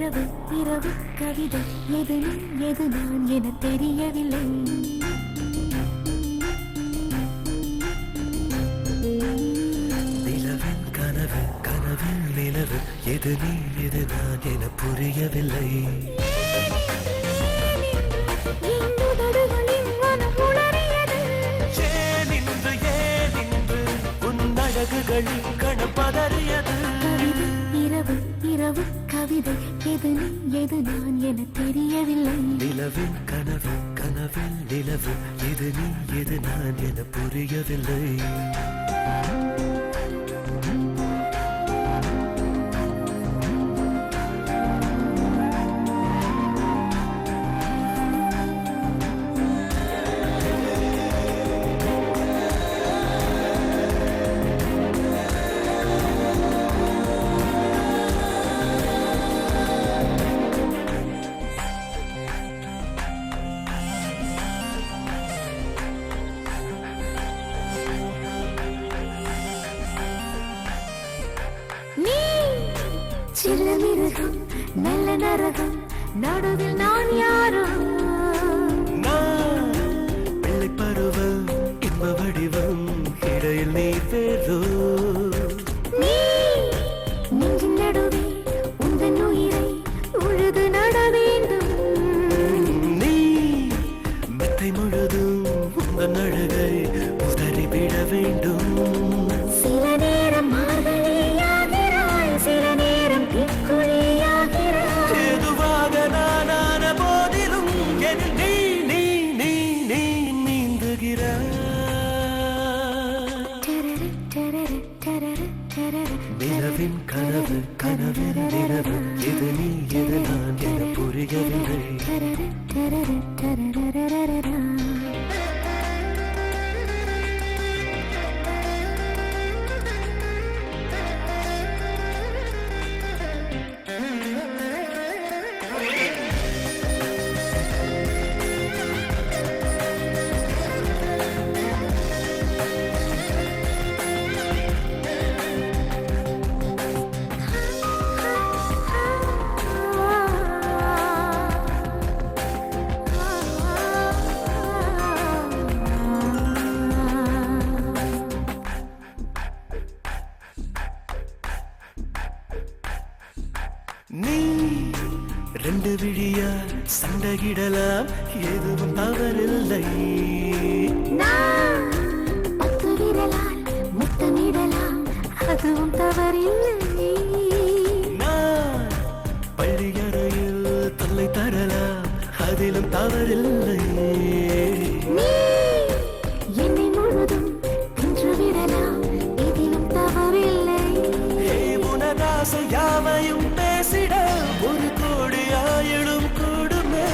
இரவு இரவு கவிதை எது நீ எது நான் என தெரியவில்லை. நிலவின் கனவு கனவில் நிலவு எது நீ எது நான் என புரியவில்லை. கணப்பதறியது இரவு இரவு கவிதை எது நீ எது நான் என தெரியவில்லை. நிலவின் கனவு கனவில் நிலவு எது நீ எது நான் என புரியவில்லை. சில்லமிருகம் நல்ல நரகம் நடுவில் நான் யாரோ. பிள்ளை பருவம் இன்ப வடிவம் இடையில் நீ பேரோ. நெஞ்சின் நடுவே உந்தன் உயிரை உழுது நட வேண்டும். நீ மெத்தை முழுதும் உந்தன் அழகை உதறிவிட வேண்டும். சில நேரம் மார்கழியாகிறாய் சில நேரம் பிக்குழியாகிறாய். எதுவாக நானான போதிலும் நீ நீ நீ நீ நீந்துகிறாய். நிலவின் கனவு கனவில் நிலவு எது நீ எது நான் என புரியவில்லை. நீ ரெண்டு விழியால் சண்டையிடலாம் எதுவும் தவறில்லை. பத்து விரலால் முத்தமிடலாம் அதுவும் தவறில்லை. நான் பள்ளியறையில் தொல்லை தரலாம் அதிலும் தவறில்லை. என்னை முழுதும் தின்று விடலாம் இதிலும் தவறில்லை. உனதாசை யாவையும் பேசிட ஒரு கோடி ஆயிடும் கூடுமே.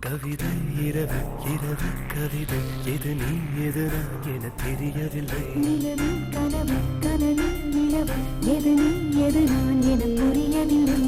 கவிதை இரவு இரவு கவிதை எது நீ எது நான் என தெரியவில்லை. நிலவின் கனவு கனவில் நிலவு எது நீ எது நான் என புரியவில்லை.